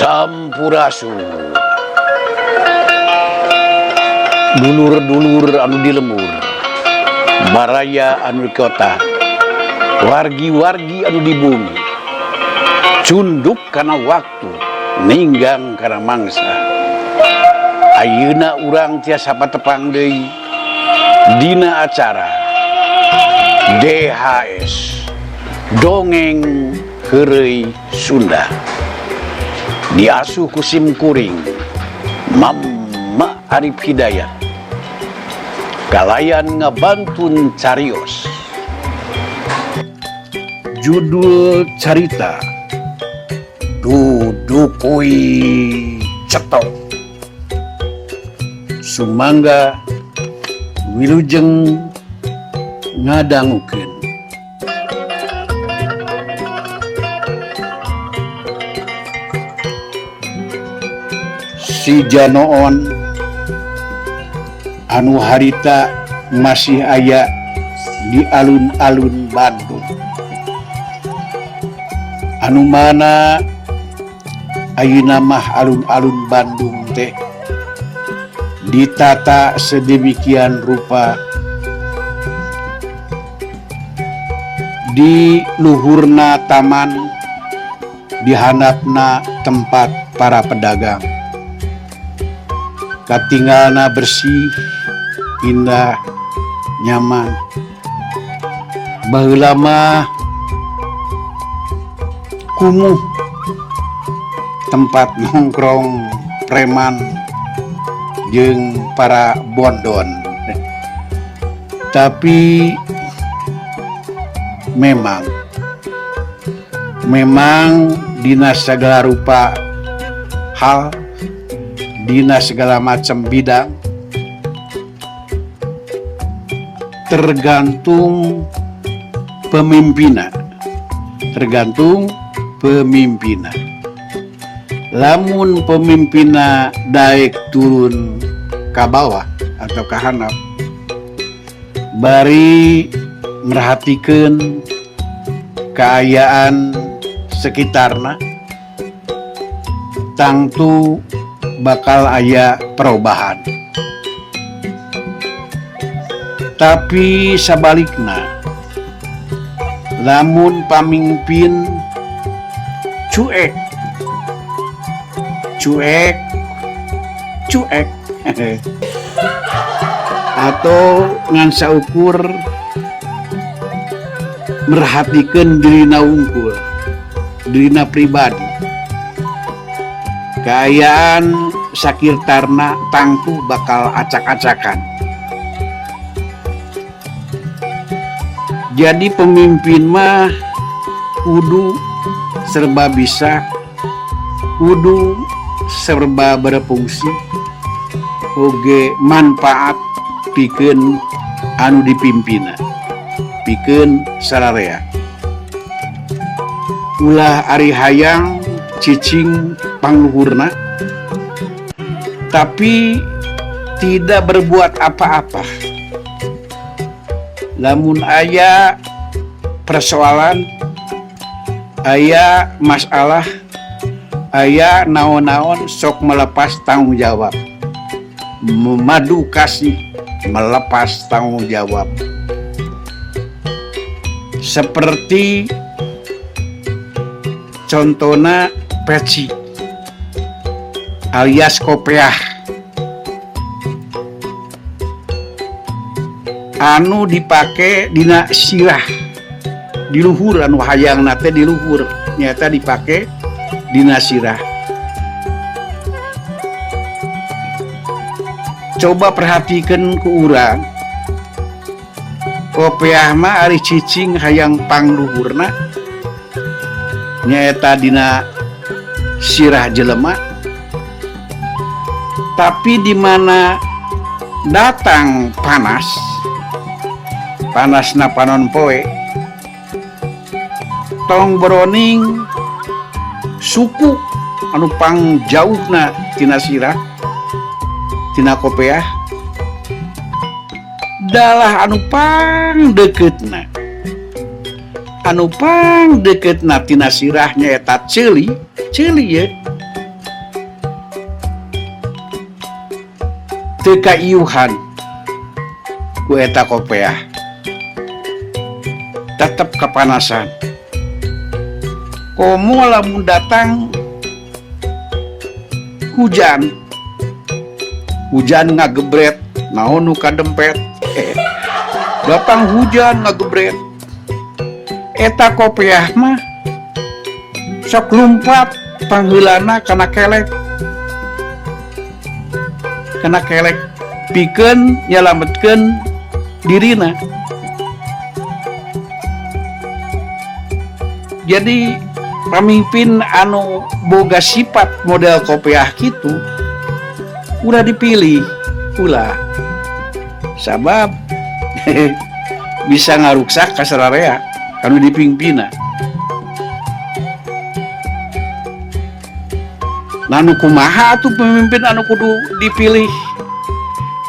Sampurasun. Dulur-dulur anu di lemur, baraya anu di kota, wargi-wargi anu di bumi, cunduk karena waktu, ninggang karena mangsa. Ayeuna urang tiasa patepang deui dina acara DHS Dongeng Heureuy Sunda. Diasuh ku sim kuring Mama Arif Hidayat, kalayan ngabantun carios. Judul carita Dudukui Cetok, sumangga wilujeng ngadangukeun. Si Janoon anu harita masih aya di alun-alun Bandung, anu mana ayeuna mah alun-alun Bandung teh ditata sedemikian rupa. Di luhurna taman, di handapna tempat para pedagang. Katinggalna bersih, indah, nyaman. Baheula mah kumuh tempat nongkrong preman jeung para bondon. Tapi memang dina segala rupa hal, dina segala macam bidang, tergantung pemimpinna. Lamun pemimpinna daek turun ke bawah atau ke handap, bari merhatikeun keayaan sekitarna, tangtu bakal aya perubahan. Tapi sabalikna, lamun pamimpin cuek atau ngan saukur merhatikeun dirina unggul, dirina pribadi, kaayaan sakirtarna tangtu bakal acak-acakan. Jadi pemimpin mah kudu serba bisa, kudu serba berfungsi, oge manfaat pikeun anu dipimpinna, pikeun sararea. Ulah ari hayang cicing pangluhurna, tapi tidak berbuat apa-apa. Lamun aya persoalan, aya masalah, aya naon-naon, sok melepas tanggung jawab, memadu kasih melepas tanggung jawab. Seperti contohna peci alias kopiah anu dipake dina sirah di luhur, anu hayang nate di luhur nyata dipake dina sirah. Coba perhatikan ku urang, kopiah mah ari cicing hayang pangluhurna nyata dina sirah jelema, tapi di mana datang panasna panon poe, tong broning suku anu pangjauhna tina sirah, tina kopiah, dalah anu pang deketna tina sirahnya eta ceuli ya, teu kaiuhan ku eta kopiah, tetep kepanasan. Komo lamun datang hujan ngagebret, naon nu kadempet, datang hujan ngagebret, eta kopiah mah sok lumpat pangheulana kana kelek pikeun nyalametkeun dirina. Jadi pamimpin anu boga sifat model kopiah kitu udah dipilih ulah sabab bisa ngaruksak kasararea anu dipingpina. Anu kumaha tuh pemimpin anu kudu dipilih?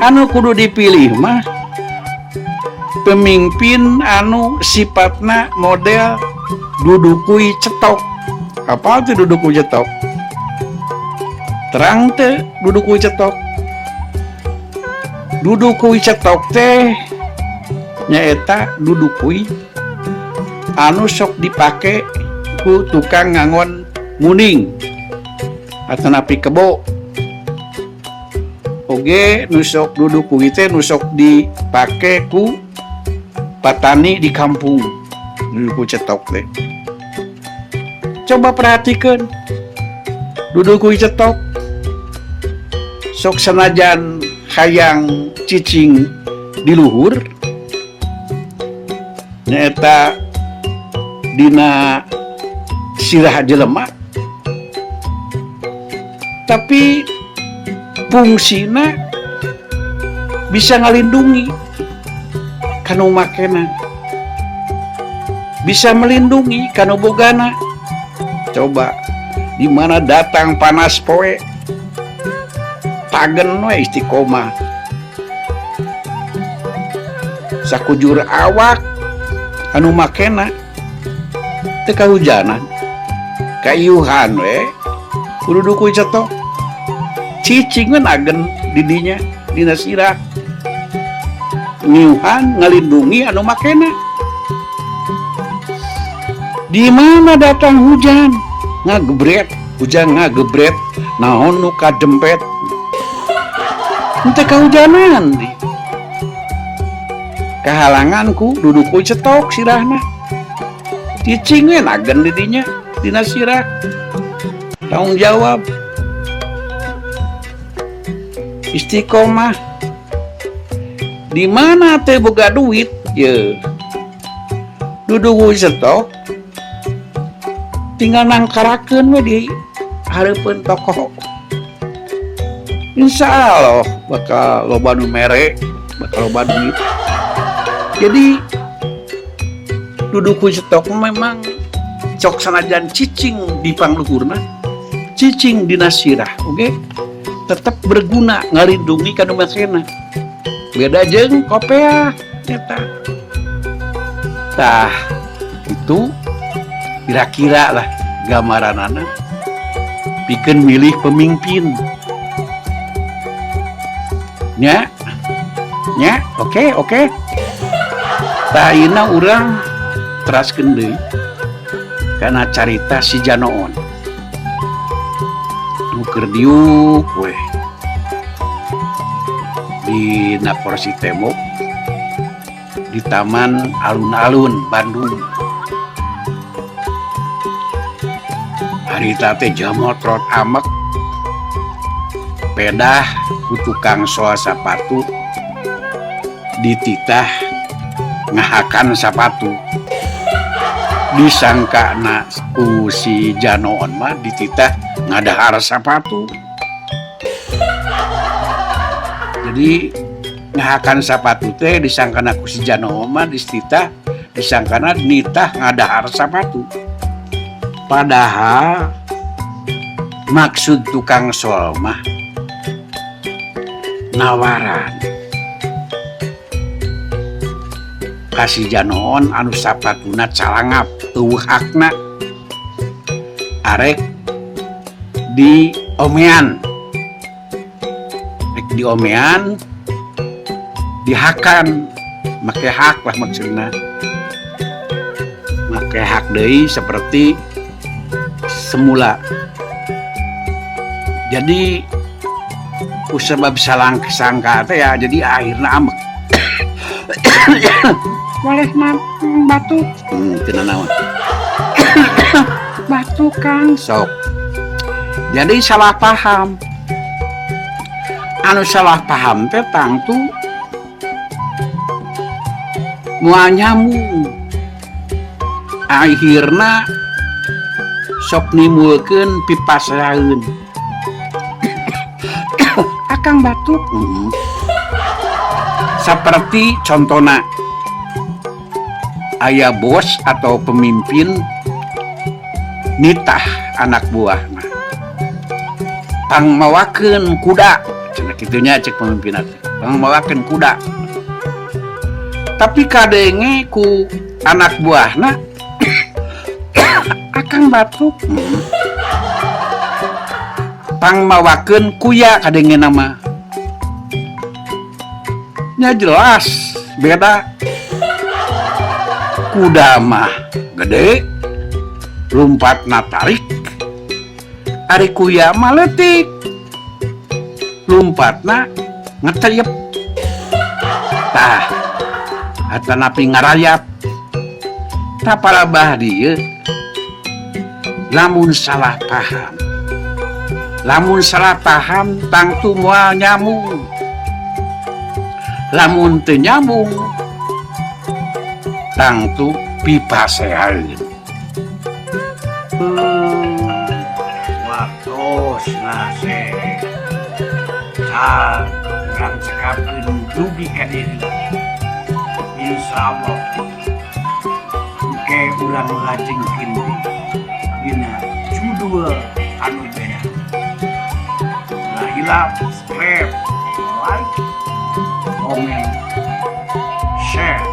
Anu kudu dipilih mah pemimpin anu sifatna model dudukui cetok. Apa tuh dudukui cetok? Terang teh dudukui cetok. Dudukui cetok teh nyaeta dudukui anu sok dipake ku tukang ngangon muning atau napi kebo. Oge nusok dudukui teh nusok dipake ku patani di kampung. Dudukui cetok teh. Coba perhatikan dudukui cetok sok sanajan hayang cicing di luhur nyaeta dina sirah jelema, tapi fungsina bisa ngalindungi kanu makena, bisa melindungi kanu bogana. Coba di mana datang panas poe tagen we istiqomah sakujur awak anu makena teu kahujanan kaiuhan we kudu dukui cetok cicing we nagen didinya dina sirah ngiuhan ngalindungi anu makena. Di mana datang hujan ngagebret, hujan ngagebret, naon nu kadempet, henteu kahujanan di kahalanganku dudukui cetok sirahna cicing we nagen didinya dina sirah. Tanggung jawab istiqomah. Di mana teh boga duit ye dudukui cetok tinggal nangkarakeun we di hareupeun tokoh. Insya Allah bakal loba nu mere, bakal loba duit. Jadi dudukui cetok memang cok sanajan cicing di pangluhurna, cicing dina sirah, oke? Tetap berguna ngalindungi kanu makena. Beda jeung kopiah eta. Tah itu kira-kira lah gambaranana pikeun milih pemimpin nya oke. Tah ayeuna urang teraskeun deui kana carita si Janoon nu keur diuk we di Naporsi Tembok di Taman Alun-Alun Bandung. Harita teh jamotrot amek pedah ku tukang soal sapatu dititah ngahakan sapatu, disangka na ku si Janoon mah dititah ngadahar sapatu. Jadi ngahakan sapatu teh disangkana ku si Janoon mah dititah disangkana nitah ngadahar sapatu. Padahal maksud tukang sol mah nawaran kasih Janoon anu sapatuna calangap teu hakna arek di omean rek diomean dihakan make hak lah maksudnya make hak deui seperti semula. Jadi sebab salang sangka teh ya jadi akhirnya amek. Boleh batuk. Tina naon. Batuk Kang. Sok. Jadi salah paham. Anu salah paham teh tangtu moal nyambung. Akhirna sok nimulkeun pipasaeun. Akang batuk. Seperti contohna aya bos atau pemimpin nitah anak buahna pangmawakeun kuda cenah kitunya cek pemimpin teh pangmawakeun kuda tapi kadenge ku anak buahna Akang batuk. pangmawakeun kuya kadenge nama nya jelas beda. Kuda mah gede lumpatna tarik ari kuya mah leutik lumpatna ngeteyep tah atanapi ngarayap tah parabah dieu lamun salah paham tangtu moal nyambung lamun teu nyambung tangtu pipasehan. Waktos nase kurang cekapkeun dugi ka diri insyaallah engke urang lajengkeun dina judul anu beda lah hilap subscribe like comment share